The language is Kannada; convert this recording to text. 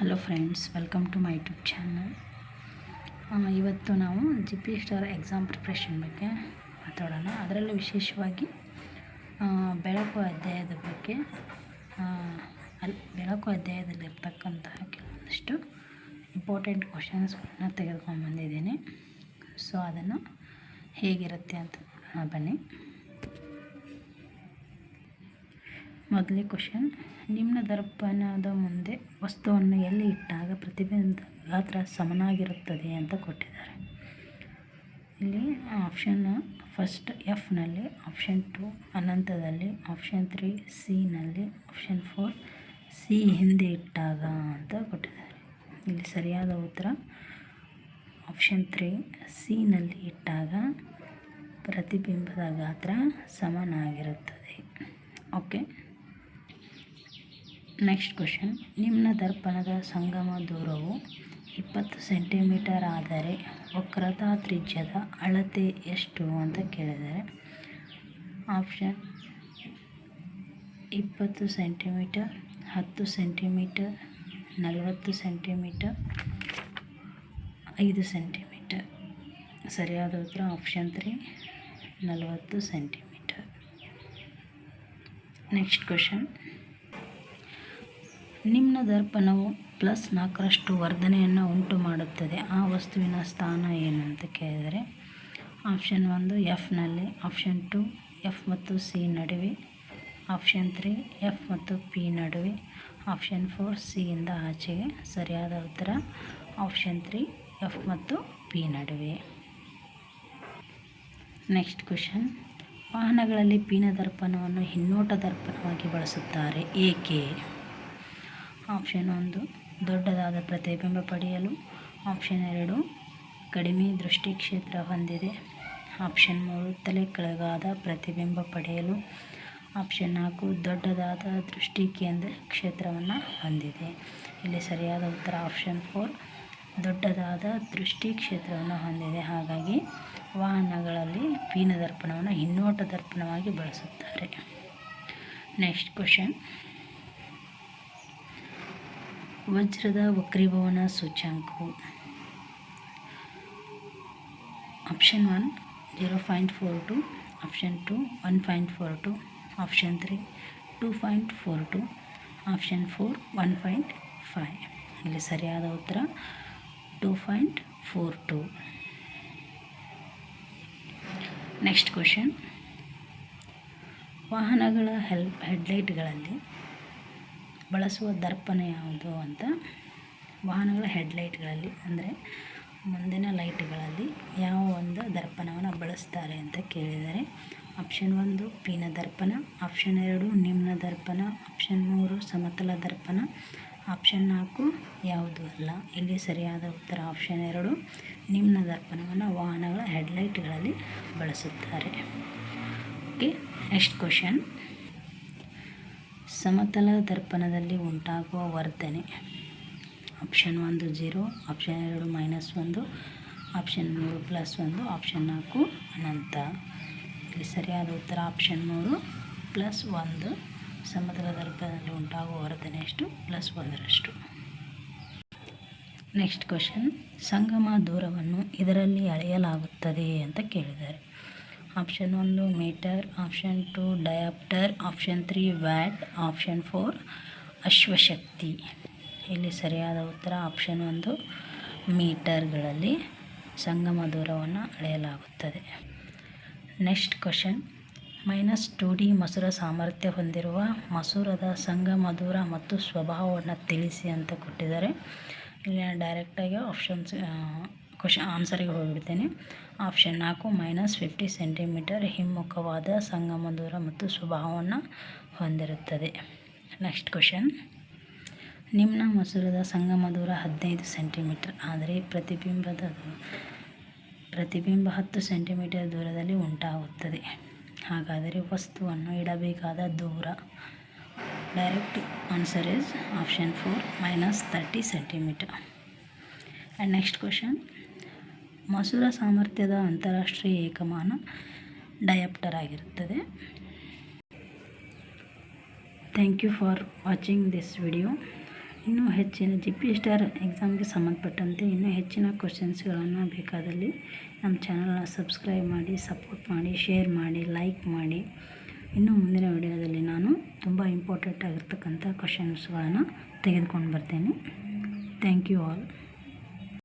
Hello friends, welcome to my YouTube channel. ಇವತ್ತು ನಾವು GPStar ಎಕ್ಸಾಮ್ ಪ್ರಿಪ್ರೇಷನ್ ಬಗ್ಗೆ ಮಾತಾಡೋಣ. ಅದರಲ್ಲೂ ವಿಶೇಷವಾಗಿ ಬೆಳಕು ಅಧ್ಯಾಯದ ಬಗ್ಗೆ ಬೆಳಕು ಅಧ್ಯಾಯದಲ್ಲಿರ್ತಕ್ಕಂತಹ ಕೆಲವೊಂದಿಷ್ಟು ಇಂಪಾರ್ಟೆಂಟ್ ಕ್ವಶನ್ಸ್ಗಳನ್ನ ತೆಗೆದುಕೊಂಡು ಬಂದಿದ್ದೀನಿ. ಸೊ ಅದನ್ನು ಹೇಗಿರುತ್ತೆ ಅಂತ ಬನ್ನಿ. ಮೊದಲನೇ ಕ್ವಶನ್, ನಿಮ್ನ ದರ್ಪಣದ ಮುಂದೆ ವಸ್ತುವನ್ನು ಎಲ್ಲಿ ಇಟ್ಟಾಗ ಪ್ರತಿಬಿಂಬದ ಗಾತ್ರ ಸಮನಾಗಿರುತ್ತದೆ ಅಂತ ಕೊಟ್ಟಿದ್ದಾರೆ. ಇಲ್ಲಿ ಆಪ್ಷನ್ ಫಸ್ಟ್ ಎಫ್ನಲ್ಲಿ, ಆಪ್ಷನ್ 2 ಅನಂತದಲ್ಲಿ, ಆಪ್ಷನ್ 3 ಸಿನಲ್ಲಿ, ಆಪ್ಷನ್ 4 ಸಿ ಹಿಂದೆ ಇಟ್ಟಾಗ ಅಂತ ಕೊಟ್ಟಿದ್ದಾರೆ. ಇಲ್ಲಿ ಸರಿಯಾದ ಉತ್ತರ ಆಪ್ಷನ್ 3 ಸಿನಲ್ಲಿ ಇಟ್ಟಾಗ ಪ್ರತಿಬಿಂಬದ ಗಾತ್ರ ಸಮನಾಗಿರುತ್ತದೆ. ಓಕೆ. ನೆಕ್ಸ್ಟ್ ಕ್ವಶನ್, ನಿಮ್ನ ದರ್ಪಣದ ಸಂಗಮ ದೂರವು 20 ಸೆಂಟಿಮೀಟರ್ ಆದರೆ ವಕ್ರತಾ ತ್ರಿಜ್ಯದ ಅಳತೆ ಎಷ್ಟು ಅಂತ ಕೇಳಿದ್ದಾರೆ. Option 20 centimetre, 10 centimetre, 40 centimetre, 5 centimetre. ಸರಿಯಾದ ಉತ್ತರ ಆಪ್ಷನ್ 3 40 ಸೆಂಟಿಮೀಟರ್. ನೆಕ್ಸ್ಟ್ ಕ್ವಶನ್, ನಿಮ್ನ ದರ್ಪಣವು +4ರಷ್ಟು ವರ್ಧನೆಯನ್ನು ಉಂಟು ಮಾಡುತ್ತದೆ. ಆ ವಸ್ತುವಿನ ಸ್ಥಾನ ಏನು ಅಂತ ಕೇಳಿದರೆ, ಆಪ್ಷನ್ 1 ಎಫ್ನಲ್ಲಿ, ಆಪ್ಷನ್ 2 ಎಫ್ ಮತ್ತು ಸಿ ನಡುವೆ, ಆಪ್ಷನ್ 3 ಎಫ್ ಮತ್ತು ಪಿ ನಡುವೆ, ಆಪ್ಷನ್ 4 ಸಿಯಿಂದ ಆಚೆಗೆ. ಸರಿಯಾದ ಉತ್ತರ ಆಪ್ಷನ್ 3 ಎಫ್ ಮತ್ತು ಪಿ ನಡುವೆ. ನೆಕ್ಸ್ಟ್ ಕ್ವಶನ್, ವಾಹನಗಳಲ್ಲಿ ಪಿನ ದರ್ಪಣವನ್ನು ಹಿನ್ನೋಟ ದರ್ಪಣವಾಗಿ ಬಳಸುತ್ತಾರೆ, ಏಕೆ? ಆಪ್ಷನ್ 1 ದೊಡ್ಡದಾದ ಪ್ರತಿಬಿಂಬ ಪಡೆಯಲು, ಆಪ್ಷನ್ 2 ಕಡಿಮೆ ದೃಷ್ಟಿ ಕ್ಷೇತ್ರ ಹೊಂದಿದೆ, ಆಪ್ಷನ್ 3 ತಲೆ ಕೆಳಗಾದ ಪ್ರತಿಬಿಂಬ ಪಡೆಯಲು, ಆಪ್ಷನ್ 4 ದೊಡ್ಡದಾದ ದೃಷ್ಟಿ ಕೇಂದ್ರ ಕ್ಷೇತ್ರವನ್ನು ಹೊಂದಿದೆ. ಇಲ್ಲಿ ಸರಿಯಾದ ಉತ್ತರ ಆಪ್ಷನ್ 4 ದೊಡ್ಡದಾದ ದೃಷ್ಟಿ ಕ್ಷೇತ್ರವನ್ನು ಹೊಂದಿದೆ. ಹಾಗಾಗಿ ವಾಹನಗಳಲ್ಲಿ ಪಿನ ದರ್ಪಣವನ್ನು ಹಿನ್ನೋಟ ದರ್ಪಣವಾಗಿ ಬಳಸುತ್ತಾರೆ. ನೆಕ್ಸ್ಟ್ ಕ್ವಶನ್, ವಜ್ರದ ವಕ್ರೀಭವನ ಸೂಚ್ಯಂಕವು ಆಪ್ಷನ್ 1 0.42, ಆಪ್ಷನ್ 2 1.42, ಆಪ್ಷನ್ 3 2.42, ಆಪ್ಷನ್ 4 1.5. ಇಲ್ಲಿ ಸರಿಯಾದ ಉತ್ತರ 2.42. ನೆಕ್ಸ್ಟ್ ಕ್ವಶನ್, ವಾಹನಗಳ ಹೆಡ್ಲೈಟ್ಗಳಲ್ಲಿ ಬಳಸುವ ದರ್ಪಣ ಯಾವುದು ಅಂತ. ವಾಹನಗಳ ಹೆಡ್ಲೈಟ್ಗಳಲ್ಲಿ ಅಂದರೆ ಮುಂದಿನ ಲೈಟ್ಗಳಲ್ಲಿ ಯಾವ ಒಂದು ದರ್ಪಣವನ್ನು ಬಳಸ್ತಾರೆ ಅಂತ ಕೇಳಿದರೆ, ಆಪ್ಷನ್ 1 ಪಿನ ದರ್ಪಣ, ಆಪ್ಷನ್ 2 ನಿಮ್ನ ದರ್ಪಣ, ಆಪ್ಷನ್ 3 ಸಮತಲ ದರ್ಪಣ, ಆಪ್ಷನ್ 4 ಯಾವುದೂ ಅಲ್ಲ. ಇಲ್ಲಿ ಸರಿಯಾದ ಉತ್ತರ ಆಪ್ಷನ್ 2 ನಿಮ್ನ ದರ್ಪಣವನ್ನು ವಾಹನಗಳ ಹೆಡ್ಲೈಟ್ಗಳಲ್ಲಿ ಬಳಸುತ್ತಾರೆ. ಓಕೆ. ನೆಕ್ಸ್ಟ್ ಕ್ವಶನ್, ಸಮತಲ ದರ್ಪಣದಲ್ಲಿ ಉಂಟಾಗುವ ವರ್ಧನೆ ಆಪ್ಷನ್ 1 0, ಆಪ್ಷನ್ 2 -1, ಆಪ್ಷನ್ 3 +1, ಆಪ್ಷನ್ 4 ಅನಂತ. ಇಲ್ಲಿ ಸರಿಯಾದ ಉತ್ತರ ಆಪ್ಷನ್ 3 +1. ಸಮತಲ ದರ್ಪಣದಲ್ಲಿ ಉಂಟಾಗುವ ವರ್ಧನೆ ಎಷ್ಟು? +1ರಷ್ಟು. ನೆಕ್ಸ್ಟ್ ಕ್ವಶನ್, ಸಂಗಮ ದೂರವನ್ನು ಇದರಲ್ಲಿ ಅಳೆಯಲಾಗುತ್ತದೆ ಅಂತ ಕೇಳಿದ್ದಾರೆ. Option 1 metre, option 2 dioptre, option 3 watt, option 4 ಅಶ್ವಶಕ್ತಿ. ಇಲ್ಲಿ ಸರಿಯಾದ ಉತ್ತರ ಆಪ್ಷನ್ 1 ಮೀಟರ್ಗಳಲ್ಲಿ ಸಂಗಮ ದೂರವನ್ನು ಅಳೆಯಲಾಗುತ್ತದೆ. ನೆಕ್ಸ್ಟ್ ಕ್ವಶನ್, -2D ಮಸೂರ ಸಾಮರ್ಥ್ಯ ಹೊಂದಿರುವ ಮಸೂರದ ಸಂಗಮ ದೂರ ಮತ್ತು ಸ್ವಭಾವವನ್ನು ತಿಳಿಸಿ ಅಂತ ಕೊಟ್ಟಿದ್ದಾರೆ. ಇಲ್ಲಿ ನಾನು ಡೈರೆಕ್ಟಾಗಿ ಆನ್ಸರಿಗೆ ಹೋಗಿಬಿಡ್ತೇನೆ. ಆಪ್ಷನ್ 4 -50 ಸೆಂಟಿಮೀಟರ್ ಹಿಮ್ಮುಖವಾದ ಸಂಗಮ ದೂರ ಮತ್ತು ಸ್ವಭಾವವನ್ನು ಹೊಂದಿರುತ್ತದೆ. ನೆಕ್ಸ್ಟ್ ಕ್ವಶನ್, ನಿಮ್ನ ಮಸೂರದ ಸಂಗಮ ದೂರ 15 ಸೆಂಟಿಮೀಟರ್ ಆದರೆ ಪ್ರತಿಬಿಂಬ 10 ಸೆಂಟಿಮೀಟರ್ ದೂರದಲ್ಲಿ ಉಂಟಾಗುತ್ತದೆ. ಹಾಗಾದರೆ ವಸ್ತುವನ್ನು ಇಡಬೇಕಾದ ದೂರ? Direct answer is option 4 -30 centimetre. And next question, ಮಸೂರ ಸಾಮರ್ಥ್ಯದ ಅಂತಾರಾಷ್ಟ್ರೀಯ ಏಕಮಾನ ಡಯಾಪ್ಟರ್ ಆಗಿರುತ್ತದೆ. Thank you for watching this video. ಇನ್ನೂ ಹೆಚ್ಚಿನ GP ಸ್ಟಾರ್ ಎಕ್ಸಾಮ್ಗೆ ಸಂಬಂಧಪಟ್ಟಂತೆ ಇನ್ನೂ ಹೆಚ್ಚಿನ ಕ್ವಶನ್ಸ್ಗಳನ್ನು ಬೇಕಾದಲ್ಲಿ ನಮ್ಮ ಚಾನಲ್ನ ಸಬ್ಸ್ಕ್ರೈಬ್ ಮಾಡಿ, ಸಪೋರ್ಟ್ ಮಾಡಿ, ಶೇರ್ ಮಾಡಿ, ಲೈಕ್ ಮಾಡಿ. ಇನ್ನು ಮುಂದಿನ ವಿಡಿಯೋದಲ್ಲಿ ನಾನು ತುಂಬ ಇಂಪಾರ್ಟೆಂಟ್ ಆಗಿರ್ತಕ್ಕಂಥ ಕ್ವಶನ್ಸ್ಗಳನ್ನು ತೆಗೆದುಕೊಂಡು ಬರ್ತೇನೆ. Thank you all.